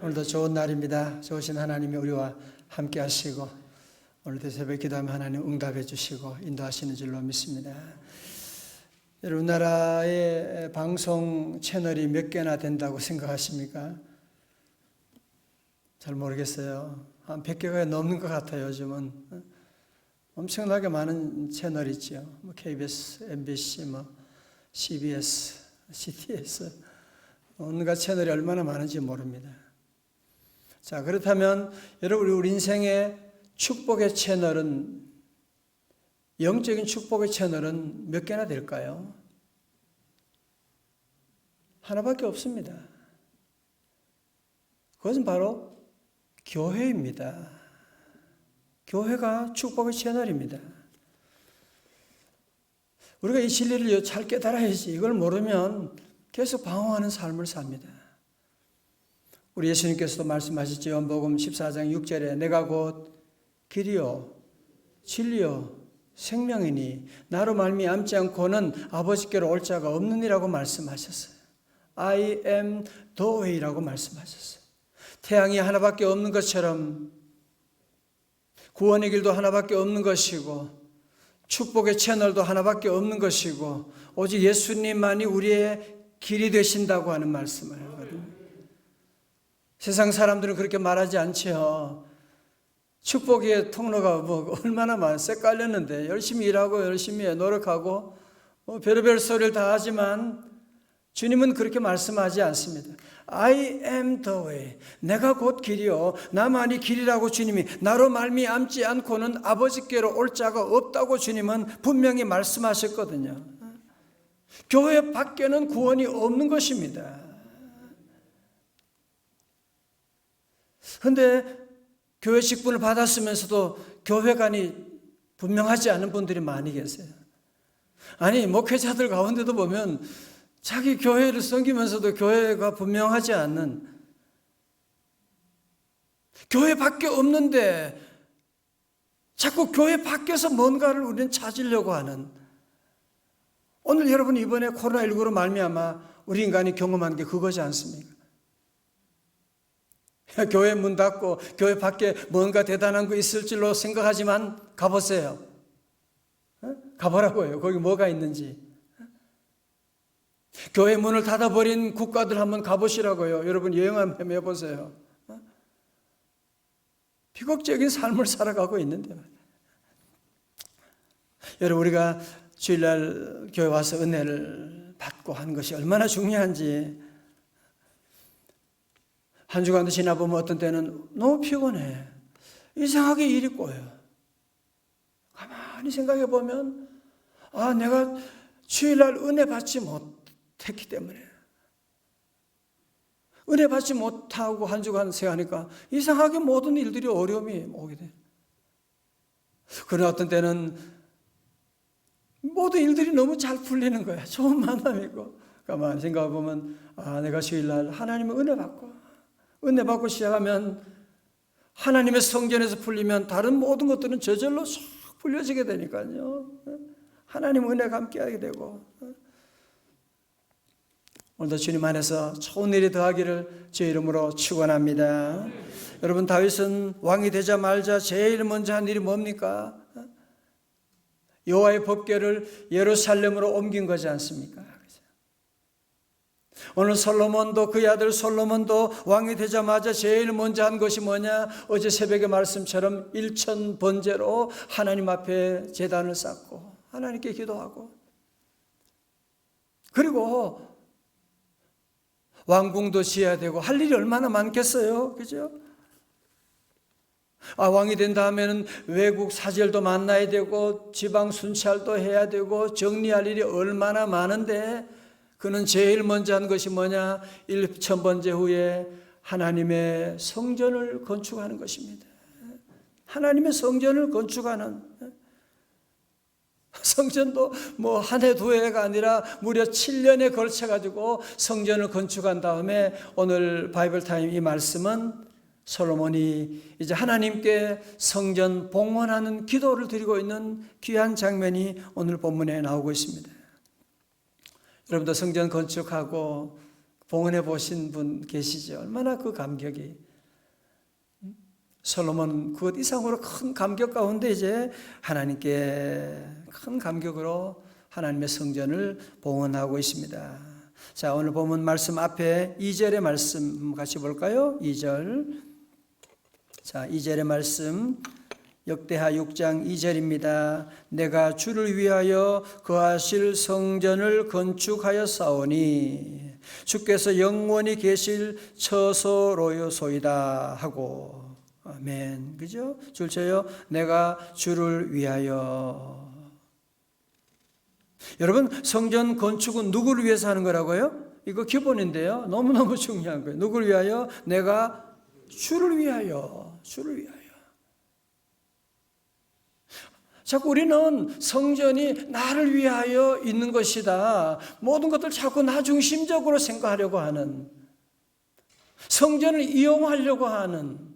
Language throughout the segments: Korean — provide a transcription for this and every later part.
오늘도 좋은 날입니다. 좋으신 하나님이 우리와 함께 하시고 오늘도 새벽 기도하면 하나님 응답해 주시고 인도하시는 줄로 믿습니다. 여러분, 우리나라의 방송 채널이 몇 개나 된다고 생각하십니까? 잘 모르겠어요. 한 100개가 넘는 것 같아요. 요즘은 엄청나게 많은 채널이 있죠. KBS, MBC, CBS, CTS 온갖 채널이 얼마나 많은지 모릅니다. 자, 그렇다면 여러분, 우리 인생의 축복의 채널은, 영적인 축복의 채널은 몇 개나 될까요? 하나밖에 없습니다. 그것은 바로 교회입니다. 교회가 축복의 채널입니다. 우리가 이 진리를 잘 깨달아야지. 이걸 모르면 계속 방황하는 삶을 삽니다. 우리 예수님께서도 말씀하셨죠. 요한복음 14장 6절에 내가 곧 길이요 진리요 생명이니 나로 말미암지 않고는 아버지께로 올 자가 없느니라고 말씀하셨어요. I am the way라고 말씀하셨어요. 태양이 하나밖에 없는 것처럼 구원의 길도 하나밖에 없는 것이고 축복의 채널도 하나밖에 없는 것이고 오직 예수님만이 우리의 길이 되신다고 하는 말씀을 하거든요. 세상 사람들은 그렇게 말하지 않죠. 축복의 통로가 얼마나 깔렸는데 열심히 일하고 열심히 노력하고 별의별 소리를 다 하지만 주님은 그렇게 말씀하지 않습니다. I am the way. 내가 곧 길이요 나만이 길이라고 주님이 나로 말미암지 않고는 아버지께로 올 자가 없다고 주님은 분명히 말씀하셨거든요. 교회 밖에는 구원이 없는 것입니다. 그런데 교회 직분을 받았으면서도 교회관이 분명하지 않은 분들이 많이 계세요. 아니, 목회자들 가운데도 보면 자기 교회를 섬기면서도 교회가 분명하지 않는, 교회 밖에 없는데 자꾸 교회 밖에서 뭔가를 우리는 찾으려고 하는, 오늘 여러분 이번에 코로나19로 말미암아 우리 인간이 경험한 게 그거지 않습니까? 교회 문 닫고 교회 밖에 뭔가 대단한 거 있을 줄로 생각하지만 가보세요. 가보라고요. 거기 뭐가 있는지. 교회 문을 닫아버린 국가들 한번 가보시라고요. 여러분 여행 한번 해보세요. 비극적인 삶을 살아가고 있는데 여러분, 우리가 주일날 교회 와서 은혜를 받고 하는 것이 얼마나 중요한지, 한 주간도 지나보면 어떤 때는 너무 피곤해. 이상하게 일이 꼬여요. 가만히 생각해 보면 내가 주일날 은혜 받지 못했기 때문에, 은혜 받지 못하고 한 주간 생각하니까 이상하게 모든 일들이 어려움이 오게 돼요. 그러나 어떤 때는 모든 일들이 너무 잘 풀리는 거야. 좋은 만남이고. 가만히 생각해 보면 내가 주일날 하나님의 은혜 받고 시작하면, 하나님의 성전에서 풀리면 다른 모든 것들은 저절로 쏙 풀려지게 되니까요. 하나님 은혜가 함께하게 되고, 오늘도 주님 안에서 좋은 일이 더하기를 제 이름으로 축원합니다. 여러분, 다윗은 왕이 되자 말자 제일 먼저 한 일이 뭡니까? 여호와의 법궤를 예루살렘으로 옮긴 거지 않습니까? 오늘 솔로몬도, 그의 아들 솔로몬도 왕이 되자마자 제일 먼저 한 것이 뭐냐? 어제 새벽의 말씀처럼 일천번제로 하나님 앞에 제단을 쌓고 하나님께 기도하고, 그리고 왕궁도 지어야 되고 할 일이 얼마나 많겠어요, 그죠? 왕이 된 다음에는 외국 사절도 만나야 되고 지방 순찰도 해야 되고 정리할 일이 얼마나 많은데, 그는 제일 먼저 한 것이 뭐냐? 1000번째 후에 하나님의 성전을 건축하는 것입니다. 하나님의 성전을 건축하는, 성전도 한 해 두 해가 아니라 무려 7년에 걸쳐가지고 성전을 건축한 다음에 오늘 바이블타임 이 말씀은 솔로몬이 이제 하나님께 성전 봉헌하는 기도를 드리고 있는 귀한 장면이 오늘 본문에 나오고 있습니다. 여러분도 성전 건축하고 봉헌해 보신 분 계시죠? 얼마나 그 감격이. 솔로몬 그것 이상으로 큰 감격 가운데 이제 하나님께 큰 감격으로 하나님의 성전을 봉헌하고 있습니다. 자, 오늘 본문 말씀 앞에 2절의 말씀 같이 볼까요? 2절. 자, 2절의 말씀 역대하 6장 2절입니다. 내가 주를 위하여 거하실 성전을 건축하였사오니 주께서 영원히 계실 처소로소이다 하고. 아멘. 그죠? 줄 쳐요. 내가 주를 위하여. 여러분, 성전 건축은 누구를 위해서 하는 거라고요? 이거 기본인데요. 너무너무 중요한 거예요. 누구를 위하여? 내가 주를 위하여. 주를 위하여. 자꾸 우리는 성전이 나를 위하여 있는 것이다. 모든 것들 자꾸 나 중심적으로 생각하려고 하는, 성전을 이용하려고 하는.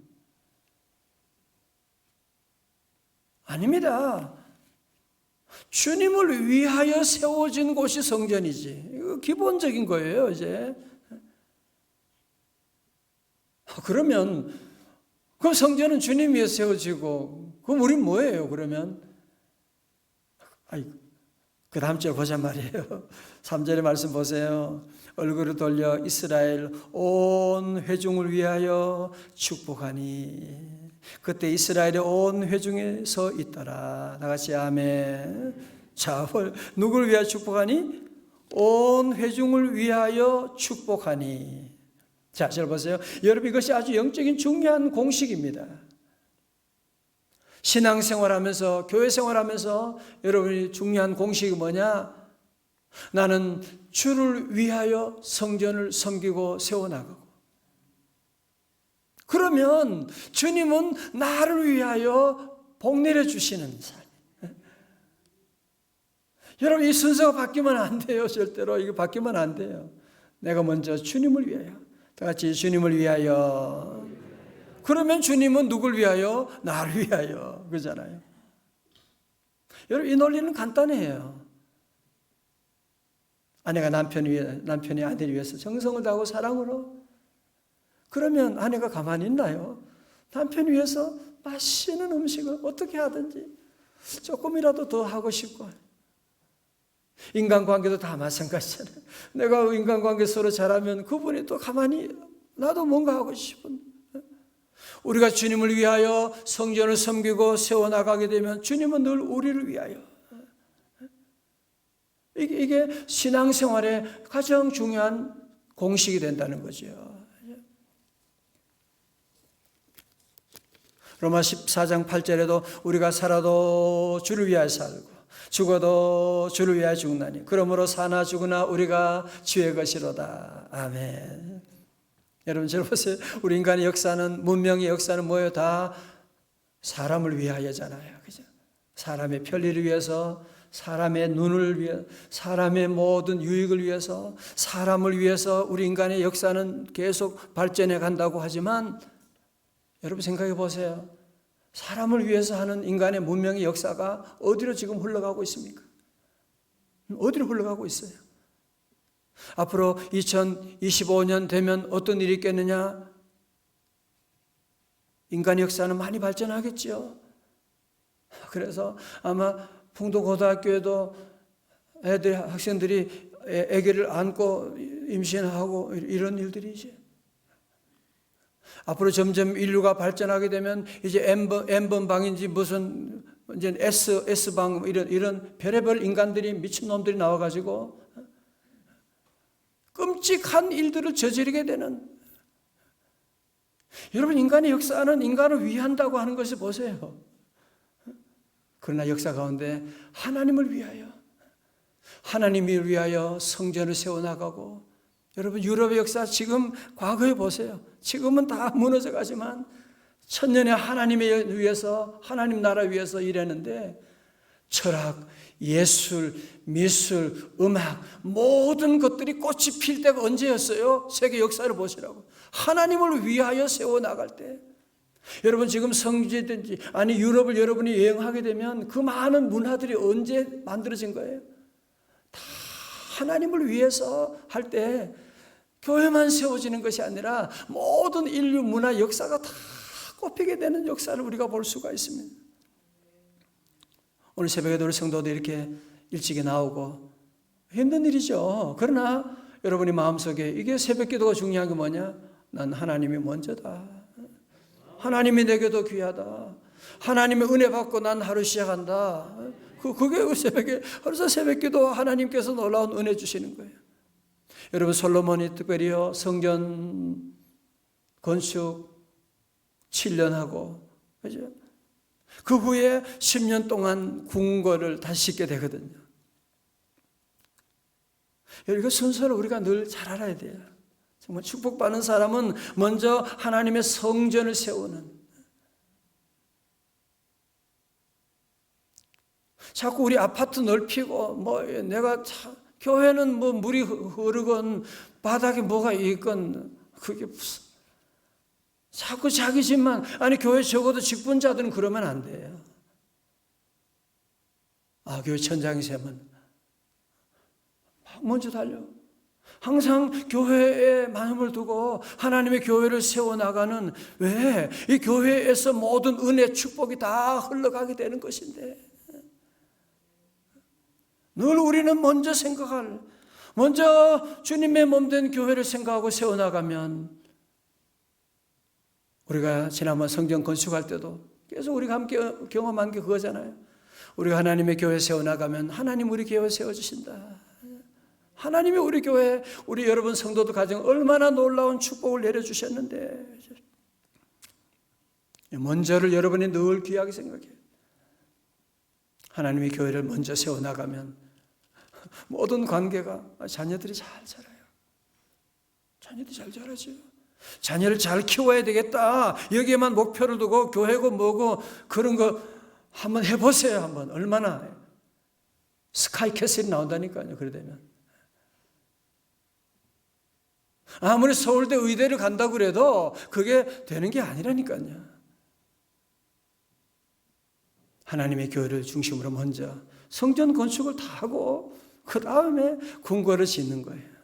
아닙니다. 주님을 위하여 세워진 곳이 성전이지. 이거 기본적인 거예요, 이제. 그러면 그 성전은 주님 위해 세워지고, 그럼 우린 뭐예요, 그러면? 그 다음 절 보자 말이에요. 3절의 말씀 보세요. 얼굴을 돌려 이스라엘 온 회중을 위하여 축복하니 그때 이스라엘의 온 회중에 서 있더라. 나같이 아멘. 자, 누구를 위하여 축복하니? 온 회중을 위하여 축복하니. 자, 잘 보세요. 여러분, 이것이 아주 영적인 중요한 공식입니다. 신앙생활하면서, 교회생활하면서 여러분이 중요한 공식이 뭐냐? 나는 주를 위하여 성전을 섬기고 세워나가고, 그러면 주님은 나를 위하여 복 내려주시는 삶. 여러분, 이 순서가 바뀌면 안 돼요. 절대로 이거 바뀌면 안 돼요. 내가 먼저 주님을 위하여, 다 같이 주님을 위하여. 그러면 주님은 누굴 위하여? 나를 위하여. 그러잖아요. 여러분, 이 논리는 간단해요. 아내가 남편이 아내를 위해서 정성을 다하고 사랑으로, 그러면 아내가 가만히 있나요? 남편 위해서 맛있는 음식을 어떻게 하든지 조금이라도 더 하고 싶고. 인간관계도 다 마찬가지잖아요. 내가 인간관계 서로 잘하면 그분이 또 가만히, 나도 뭔가 하고 싶은. 우리가 주님을 위하여 성전을 섬기고 세워나가게 되면 주님은 늘 우리를 위하여. 이게 신앙생활의 가장 중요한 공식이 된다는 거죠. 로마 14장 8절에도 우리가 살아도 주를 위하여 살고 죽어도 주를 위하여 죽나니 그러므로 사나 죽으나 우리가 주의 것이로다. 아멘. 여러분, 잘 보세요. 우리 인간의 역사는, 문명의 역사는 뭐예요? 다 사람을 위하여잖아요. 그죠? 사람의 편리를 위해서, 사람의 눈을 위해, 사람의 모든 유익을 위해서, 사람을 위해서 우리 인간의 역사는 계속 발전해 간다고 하지만, 여러분 생각해 보세요. 사람을 위해서 하는 인간의 문명의 역사가 어디로 지금 흘러가고 있습니까? 어디로 흘러가고 있어요? 앞으로 2025년 되면 어떤 일이 있겠느냐? 인간의 역사는 많이 발전하겠죠. 그래서 아마 풍도고등학교에도 학생들이 아기를 안고 임신하고 이런 일들이 이제 앞으로 점점 인류가 발전하게 되면 이제 N번방인지 무슨 이제 S방 이런 별의별 인간들이, 미친놈들이 나와가지고 끔찍한 일들을 저지르게 되는. 여러분, 인간의 역사는 인간을 위한다고 하는 것을 보세요. 그러나 역사 가운데 하나님을 위하여, 하나님을 위하여 성전을 세워나가고, 여러분, 유럽의 역사 지금 과거에 보세요. 지금은 다 무너져 가지만 천년에 하나님을 위해서, 하나님 나라 위해서 일했는데 철학, 예술, 미술, 음악 모든 것들이 꽃이 필 때가 언제였어요? 세계 역사를 보시라고. 하나님을 위하여 세워나갈 때. 여러분, 지금 성지든지 아니 유럽을 여러분이 여행하게 되면 그 많은 문화들이 언제 만들어진 거예요? 다 하나님을 위해서 할 때 교회만 세워지는 것이 아니라 모든 인류 문화 역사가 다 꼽히게 되는 역사를 우리가 볼 수가 있습니다. 오늘 새벽에도 우리 성도들 이렇게 일찍이 나오고 힘든 일이죠. 그러나 여러분이 마음속에 이게 새벽 기도가 중요한 게 뭐냐? 난 하나님이 먼저다. 하나님이 내게도 귀하다. 하나님의 은혜 받고 난 하루 시작한다. 그게 새벽에, 그래서 새벽 기도 하나님께서 놀라운 은혜 주시는 거예요. 여러분, 솔로몬이 특별히요, 성전 건축 7년 하고, 그죠? 그 후에 10년 동안 궁궐을 다시 짓게 되거든요. 그 순서를 우리가 늘 잘 알아야 돼요. 정말 축복받는 사람은 먼저 하나님의 성전을 세우는, 자꾸 우리 아파트 넓히고 내가 교회는 물이 흐르건 바닥에 뭐가 있건 그게 무슨, 자꾸 자기 집만, 아니 교회 적어도 직분자들은 그러면 안 돼요. 교회 천장이 세면 먼저 달려. 항상 교회에 마음을 두고 하나님의 교회를 세워나가는, 왜? 이 교회에서 모든 은혜, 축복이 다 흘러가게 되는 것인데, 늘 우리는 먼저 주님의 몸된 교회를 생각하고 세워나가면, 우리가 지난번 성전 건축할 때도 계속 우리가 함께 경험한 게 그거잖아요. 우리가 하나님의 교회 세워나가면 하나님 우리 교회 세워주신다. 하나님이 우리 교회, 우리 여러분 성도들 가정 얼마나 놀라운 축복을 내려주셨는데, 먼저를 여러분이 늘 귀하게 생각해요. 하나님의 교회를 먼저 세워나가면 모든 관계가, 자녀들이 잘 자라요. 자녀들이 잘 자라죠. 자녀를 잘 키워야 되겠다, 여기에만 목표를 두고 교회고 뭐고 그런 거 한번 해보세요. 한번 얼마나 스카이캐슬이 나온다니까요. 그러되면 아무리 서울대 의대를 간다고 그래도 그게 되는 게 아니라니까요. 하나님의 교회를 중심으로 먼저 성전 건축을 다 하고 그 다음에 궁궐을 짓는 거예요.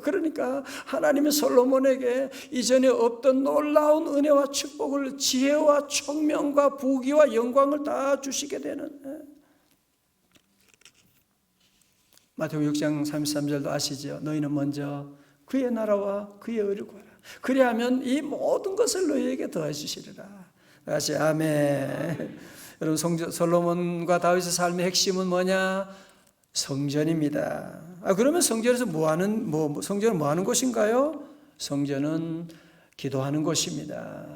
그러니까 하나님의 솔로몬에게 이전에 없던 놀라운 은혜와 축복을, 지혜와 총명과 부귀와 영광을 다 주시게 되는, 마태복음 6장 33절도 아시죠? 너희는 먼저 그의 나라와 그의 의를 구하라. 그리하면 이 모든 것을 너희에게 더해 주시리라. 다시 아멘. 여러분, 솔로몬과 다윗의 삶의 핵심은 뭐냐? 성전입니다. 그러면 성전에서 성전은 뭐 하는 곳인가요? 성전은 기도하는 곳입니다.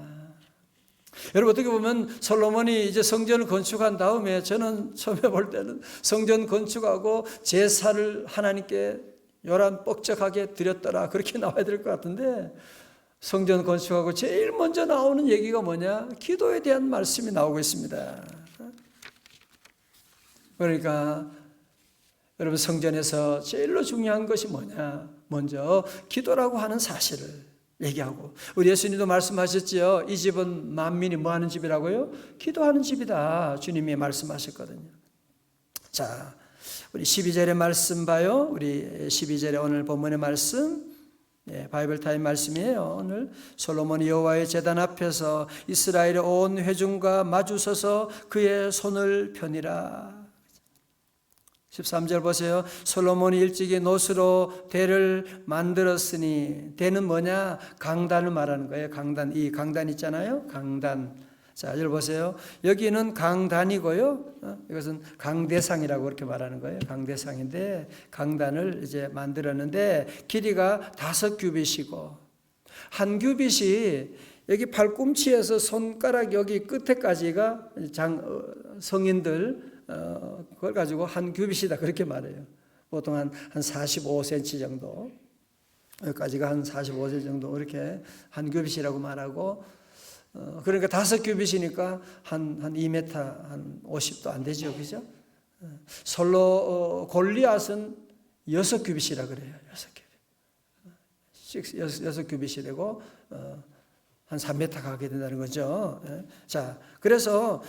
여러분, 어떻게 보면 솔로몬이 이제 성전을 건축한 다음에, 저는 처음에 볼 때는 성전 건축하고 제사를 하나님께 요란 뻑적하게 드렸더라, 그렇게 나와야 될 것 같은데, 성전 건축하고 제일 먼저 나오는 얘기가 뭐냐? 기도에 대한 말씀이 나오고 있습니다. 그러니까 여러분, 성전에서 제일로 중요한 것이 뭐냐? 먼저 기도라고 하는 사실을 얘기하고, 우리 예수님도 말씀하셨지요. 이 집은 만민이 뭐 하는 집이라고요? 기도하는 집이다, 주님이 말씀하셨거든요. 자, 우리 12절의 말씀 봐요. 우리 12절의 오늘 본문의 말씀, 바이블 타임 말씀이에요. 오늘 솔로몬이 여호와의 제단 앞에서 이스라엘의 온 회중과 마주서서 그의 손을 펴니라. 13절 보세요. 솔로몬이 일찍이 노스로 대를 만들었으니, 대는 뭐냐? 강단을 말하는 거예요. 강단, 이 강단 있잖아요. 강단. 자, 여기 보세요. 여기는 강단이고요. 이것은 강대상이라고 그렇게 말하는 거예요. 강대상인데, 강단을 이제 만들었는데, 길이가 5규빗이고, 한 규빗이 여기 발꿈치에서 손가락 여기 끝에까지가 성인들, 그걸 가지고 한 규빗이다, 그렇게 말해요. 보통 한 45cm 정도, 여기까지가 한 45cm 정도, 이렇게 한 규빗이라고 말하고, 그러니까 5규빗이니까 한 2m, 한 50도 안 되죠, 그죠? 솔로 골리앗은 6규빗이라 그래요. 6규빗이 되고 한 3m 가게 된다는 거죠. 자, 그래서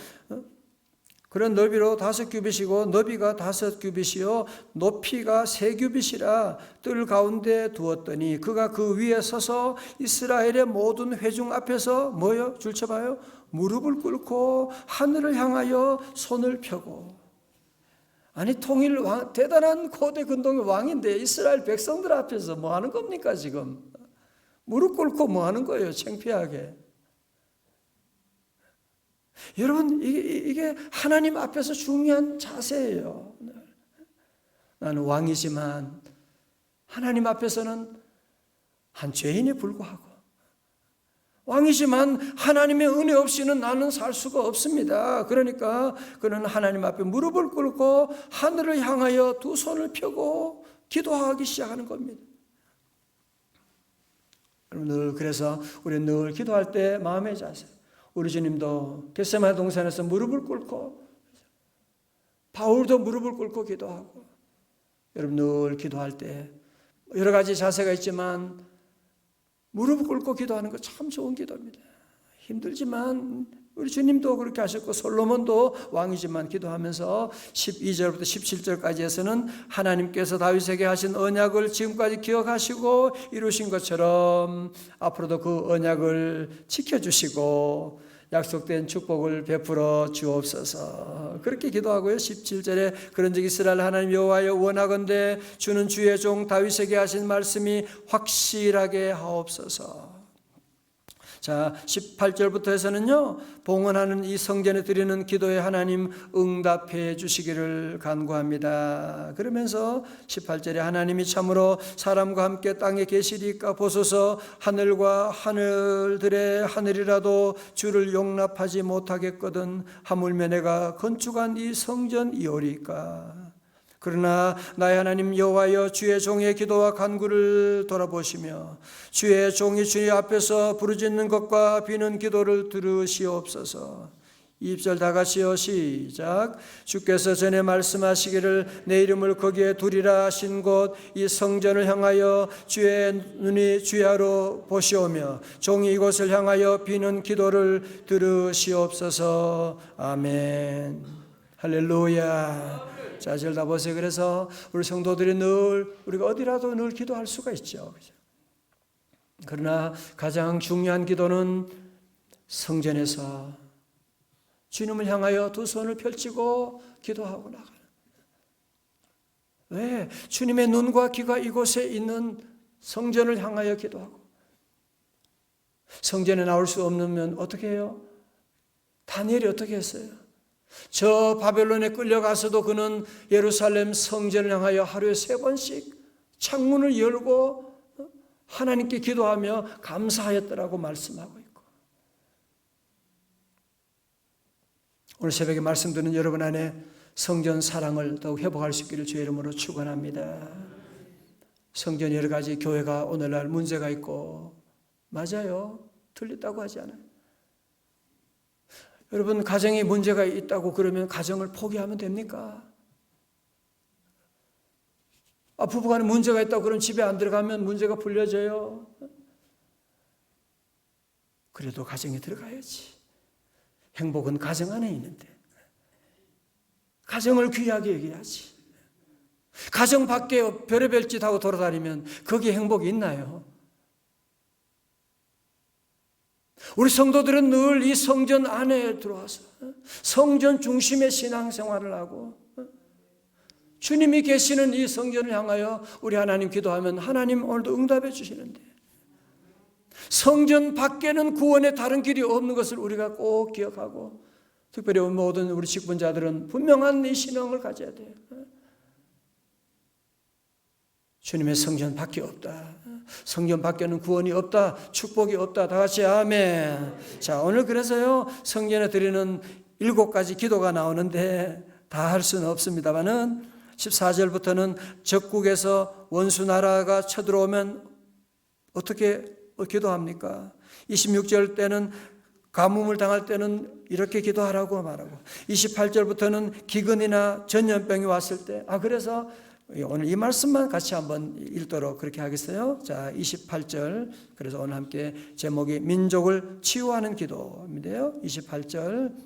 그런 너비로 5규빗이고 너비가 5규빗이요 높이가 3규빗이라 뜰 가운데 두었더니 그가 그 위에 서서 이스라엘의 모든 회중 앞에서 뭐요? 줄 쳐봐요. 무릎을 꿇고 하늘을 향하여 손을 펴고. 아니 통일 왕, 대단한 고대 근동의 왕인데 이스라엘 백성들 앞에서 뭐 하는 겁니까 지금? 무릎 꿇고 뭐 하는 거예요? 창피하게. 여러분 이게 하나님 앞에서 중요한 자세예요. 나는 왕이지만 하나님 앞에서는 한 죄인에 불과하고, 왕이지만 하나님의 은혜 없이는 나는 살 수가 없습니다. 그러니까 그는 하나님 앞에 무릎을 꿇고 하늘을 향하여 두 손을 펴고 기도하기 시작하는 겁니다. 그래서 우리는 늘 기도할 때 마음의 자세, 우리 주님도 겟세마네 동산에서 무릎을 꿇고, 바울도 무릎을 꿇고 기도하고, 여러분 늘 기도할 때 여러 가지 자세가 있지만 무릎을 꿇고 기도하는 거 참 좋은 기도입니다. 힘들지만 우리 주님도 그렇게 하셨고 솔로몬도 왕이지만 기도하면서 12절부터 17절까지에서는 하나님께서 다윗에게 하신 언약을 지금까지 기억하시고 이루신 것처럼 앞으로도 그 언약을 지켜주시고 약속된 축복을 베풀어 주옵소서. 그렇게 기도하고요. 17절에 그런즉 이스라엘 하나님 여호와여 원하건대 주는 주의 종 다윗에게 하신 말씀이 확실하게 하옵소서. 자, 18절부터 해서는요, 봉헌하는 이 성전에 드리는 기도에 하나님 응답해 주시기를 간구합니다. 그러면서 18절에 하나님이 참으로 사람과 함께 땅에 계시리까 보소서. 하늘과 하늘들의 하늘이라도 주를 용납하지 못하겠거든 하물며 내가 건축한 이 성전이오리까. 그러나 나의 하나님 여호와여 주의 종의 기도와 간구를 돌아보시며 주의 종이 주의 앞에서 부르짖는 것과 비는 기도를 들으시옵소서. 2절 다 같이요. 시작. 주께서 전에 말씀하시기를 내 이름을 거기에 두리라 하신 곳 이 성전을 향하여 주의 눈이 주야로 보시오며 종이 이곳을 향하여 비는 기도를 들으시옵소서. 아멘. 할렐루야. 자, 절 다 보세요. 그래서 우리 성도들이 늘 우리가 어디라도 늘 기도할 수가 있죠. 그러나 가장 중요한 기도는 성전에서 주님을 향하여 두 손을 펼치고 기도하고 나가는. 왜? 주님의 눈과 귀가 이곳에 있는 성전을 향하여 기도하고. 성전에 나올 수 없으면 어떻게 해요? 다니엘이 어떻게 했어요? 저 바벨론에 끌려가서도 그는 예루살렘 성전을 향하여 하루에 3번씩 창문을 열고 하나님께 기도하며 감사하였더라고 말씀하고 있고, 오늘 새벽에 말씀 듣는 여러분 안에 성전 사랑을 더욱 회복할 수 있기를 주의 이름으로 축원합니다. 성전 여러 가지 교회가 오늘날 문제가 있고, 맞아요. 틀렸다고 하지 않아요. 여러분 가정에 문제가 있다고 그러면 가정을 포기하면 됩니까? 부부간에 문제가 있다고 그러면 집에 안 들어가면 문제가 풀려져요? 그래도 가정에 들어가야지. 행복은 가정 안에 있는데 가정을 귀하게 여겨야지. 가정 밖에 별의별 짓 하고 돌아다니면 거기에 행복이 있나요? 우리 성도들은 늘 이 성전 안에 들어와서 성전 중심의 신앙생활을 하고 주님이 계시는 이 성전을 향하여 우리 하나님 기도하면 하나님 오늘도 응답해 주시는데, 성전 밖에는 구원의 다른 길이 없는 것을 우리가 꼭 기억하고, 특별히 모든 우리 직분자들은 분명한 이 신앙을 가져야 돼요. 주님의 성전 밖에 없다. 성전 밖에는 구원이 없다. 축복이 없다. 다 같이 아멘. 자, 오늘 그래서요, 성전에 드리는 7가지 기도가 나오는데 다 할 수는 없습니다만은 14절부터는 적국에서 원수 나라가 쳐들어오면 어떻게 기도합니까? 26절 때는 가뭄을 당할 때는 이렇게 기도하라고 말하고, 28절부터는 기근이나 전염병이 왔을 때, 그래서 오늘 이 말씀만 같이 한번 읽도록 그렇게 하겠어요. 자, 28절. 그래서 오늘 함께 제목이 민족을 치유하는 기도인데요. 28절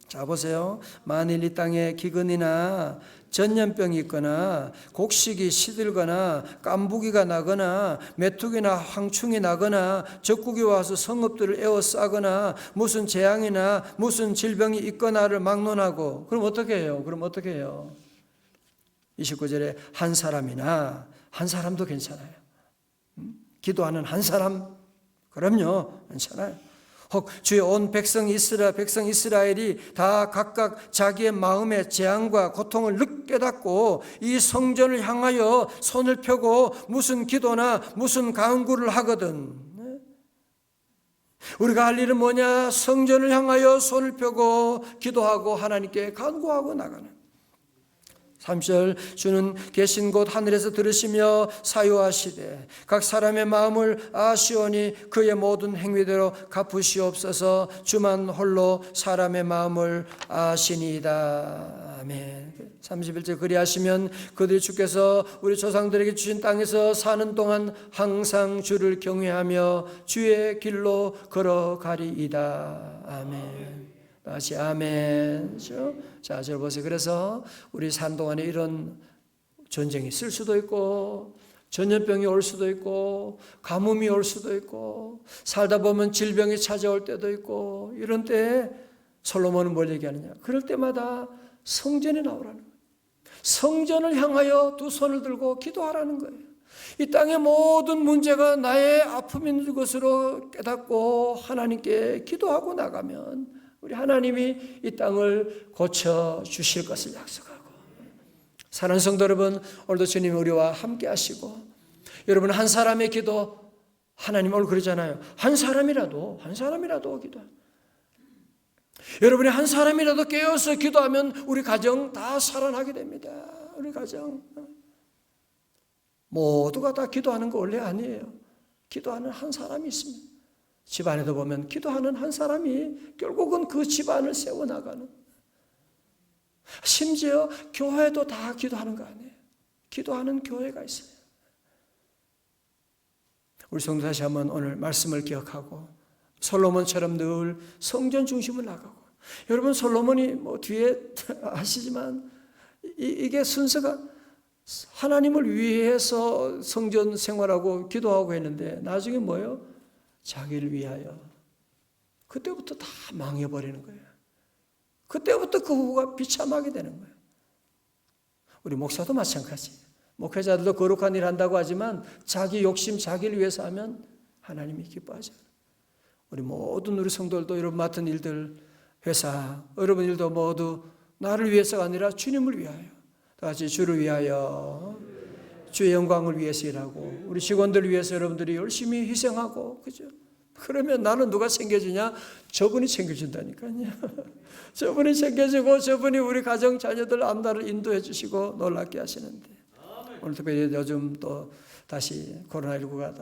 자 보세요. 만일 이 땅에 기근이나 전염병이 있거나 곡식이 시들거나 깐부기가 나거나 메뚜기나 황충이 나거나 적국이 와서 성읍들을 에워싸거나 무슨 재앙이나 무슨 질병이 있거나를 막론하고, 그럼 어떻게 해요? 29절에 한 사람이나, 한 사람도 괜찮아요. 기도하는 한 사람, 그럼요, 괜찮아요. 혹 주의 온 백성 이스라엘이 다 각각 자기의 마음의 재앙과 고통을 깨닫고 이 성전을 향하여 손을 펴고 무슨 기도나 무슨 간구를 하거든. 우리가 할 일은 뭐냐? 성전을 향하여 손을 펴고 기도하고 하나님께 간구하고 나가는. 30절 주는 계신 곳 하늘에서 들으시며 사유하시되 각 사람의 마음을 아시오니 그의 모든 행위대로 갚으시옵소서. 주만 홀로 사람의 마음을 아시니이다. 아멘. 31절 그리하시면 그들이 주께서 우리 조상들에게 주신 땅에서 사는 동안 항상 주를 경외하며 주의 길로 걸어가리이다. 아멘. 다시 아멘. 자, 저 보세요. 그래서 우리 산 동안에 이런 전쟁이 있을 수도 있고 전염병이 올 수도 있고 가뭄이 올 수도 있고 살다 보면 질병이 찾아올 때도 있고, 이런 때에 솔로몬은 뭘 얘기하느냐? 그럴 때마다 성전에 나오라는 거예요. 성전을 향하여 두 손을 들고 기도하라는 거예요. 이 땅의 모든 문제가 나의 아픔인 것으로 깨닫고 하나님께 기도하고 나가면 우리 하나님이 이 땅을 고쳐주실 것을 약속하고, 사랑하는 성도 여러분, 오늘도 주님이 우리와 함께 하시고, 여러분 한 사람의 기도, 하나님 오늘 그러잖아요. 한 사람이라도 기도하라. 여러분이 한 사람이라도 깨어서 기도하면 우리 가정 다 살아나게 됩니다. 우리 가정 모두가 다 기도하는 거 원래 아니에요. 기도하는 한 사람이 있습니다. 집안에도 보면 기도하는 한 사람이 결국은 그 집안을 세워나가는, 심지어 교회도 다 기도하는 거 아니에요. 기도하는 교회가 있어요. 우리 성도 다시 한번 오늘 말씀을 기억하고 솔로몬처럼 늘 성전 중심을 나가고, 여러분 솔로몬이 뭐 뒤에 아시지만 이게 순서가 하나님을 위해서 성전 생활하고 기도하고 했는데 나중에 뭐예요? 자기를 위하여. 그때부터 다 망해버리는 거예요. 그때부터 그 후가 비참하게 되는 거예요. 우리 목사도 마찬가지예요. 목회자들도 거룩한 일 한다고 하지만 자기 욕심, 자기를 위해서 하면 하나님이 기뻐하죠. 우리 모든 우리 성도들도 여러분 맡은 일들, 회사, 여러분 일도 모두 나를 위해서가 아니라 주님을 위하여, 다 같이 주를 위하여, 주의 영광을 위해서 일하고, 우리 직원들을 위해서 여러분들이 열심히 희생하고, 그죠? 그러면 나는 누가 챙겨주냐? 저분이 챙겨준다니까요. 저분이 챙겨주고, 저분이 우리 가정 자녀들 앞날을 인도해 주시고 놀랍게 하시는데, 오늘 특별히 요즘 또 다시 코로나19가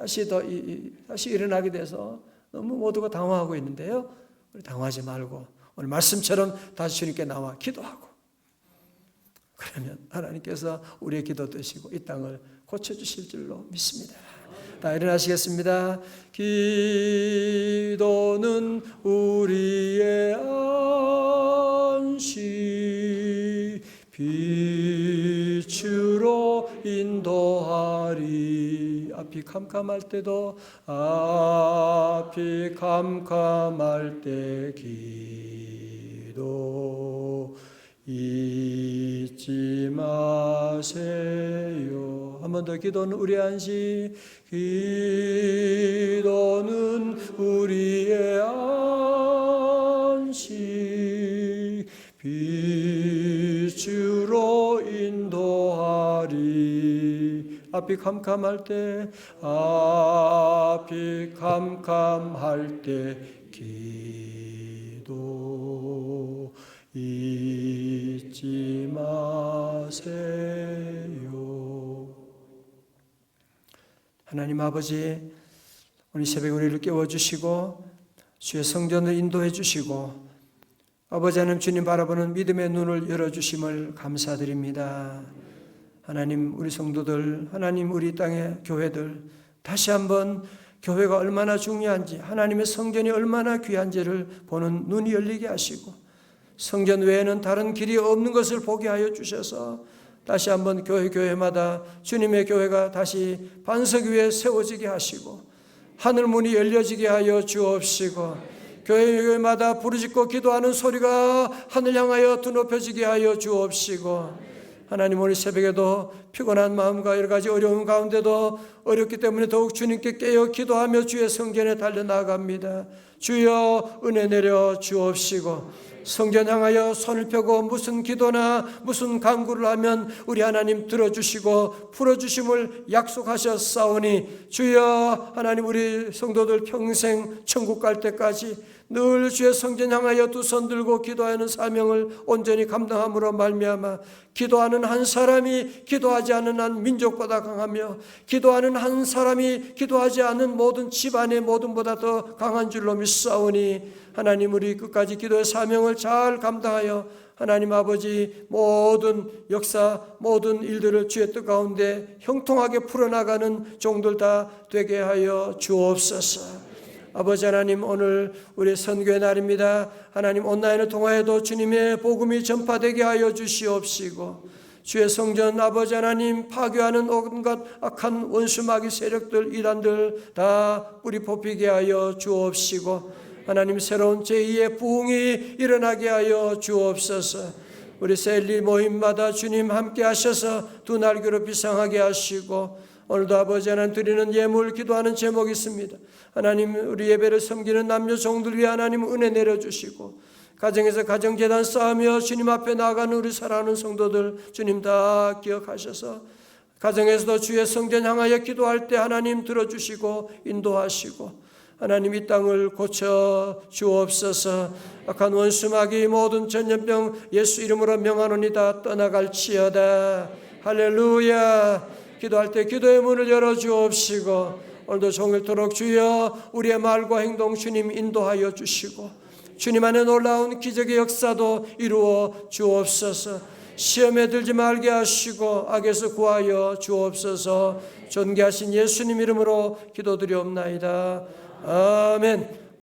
다시 일어나게 돼서 너무 모두가 당황하고 있는데요. 우리 당황하지 말고 오늘 말씀처럼 다시 주님께 나와 기도하고, 그러면 하나님께서 우리의 기도 드시고 이 땅을 고쳐주실 줄로 믿습니다. 다 일어나시겠습니다. 기도는 우리의 안식 빛으로 인도하리. 앞이 캄캄할 때도, 앞이 캄캄할 때 기도 잊지 마세요. 한 번 더. 기도는 우리의 안식, 기도는 우리의 안식 빛으로 인도하리. 앞이 캄캄할 때, 앞이 캄캄할 때 기도 잊지 마세요. 하나님 아버지, 오늘 새벽에 우리를 깨워주시고 주의 성전을 인도해 주시고 아버지 하나님 주님 바라보는 믿음의 눈을 열어주심을 감사드립니다. 하나님 우리 성도들, 하나님 우리 땅의 교회들 다시 한번 교회가 얼마나 중요한지, 하나님의 성전이 얼마나 귀한지를 보는 눈이 열리게 하시고 성전 외에는 다른 길이 없는 것을 보게 하여 주셔서 다시 한번 교회마다 주님의 교회가 다시 반석 위에 세워지게 하시고 하늘 문이 열려지게 하여 주옵시고 교회마다 부르짖고 기도하는 소리가 하늘 향하여 드높여지게 하여 주옵시고 하나님, 오늘 새벽에도 피곤한 마음과 여러 가지 어려움 가운데도 어렵기 때문에 더욱 주님께 깨어 기도하며 주의 성전에 달려나갑니다. 주여 은혜 내려 주옵시고 성전 향하여 손을 펴고 무슨 기도나 무슨 간구를 하면 우리 하나님 들어주시고 풀어주심을 약속하셨사오니 주여 하나님, 우리 성도들 평생 천국 갈 때까지 늘 주의 성전 향하여 두 손 들고 기도하는 사명을 온전히 감당함으로 말미암아 기도하는 한 사람이 기도하지 않는 한 민족보다 강하며 기도하는 한 사람이 기도하지 않는 모든 집안의 모든보다 더 강한 줄로 믿사오니 하나님, 우리 끝까지 기도의 사명을 잘 감당하여 하나님 아버지 모든 역사 모든 일들을 주의 뜻 가운데 형통하게 풀어나가는 종들 다 되게 하여 주옵소서. 아버지 하나님, 오늘 우리 선교의 날입니다. 하나님, 온라인을 통하여도 주님의 복음이 전파되게 하여 주시옵시고 주의 성전 아버지 하나님 파괴하는 온갖 악한 원수마귀 세력들 이단들 다 뿌리 뽑히게 하여 주옵시고 하나님, 새로운 제2의 부흥이 일어나게 하여 주옵소서. 우리 셀리 모임마다 주님 함께 하셔서 두 날교로 비상하게 하시고 오늘도 아버지 하나님 드리는 예물 기도하는 제목이 있습니다. 하나님, 우리 예배를 섬기는 남녀 종들 위해 하나님 은혜 내려주시고 가정에서 가정재단 쌓으며 주님 앞에 나아가는 우리 사랑하는 성도들 주님 다 기억하셔서 가정에서도 주의 성전 향하여 기도할 때 하나님 들어주시고 인도하시고 하나님, 이 땅을 고쳐 주옵소서. 악한 원수마귀 모든 전염병 예수 이름으로 명하노니다 떠나갈지어다. 할렐루야. 기도할 때 기도의 문을 열어 주옵시고 오늘도 종일토록 주여 우리의 말과 행동 주님 인도하여 주시고 주님 안에 놀라운 기적의 역사도 이루어 주옵소서. 시험에 들지 말게 하시고 악에서 구하여 주옵소서. 존귀하신 예수님 이름으로 기도드리옵나이다. 아멘.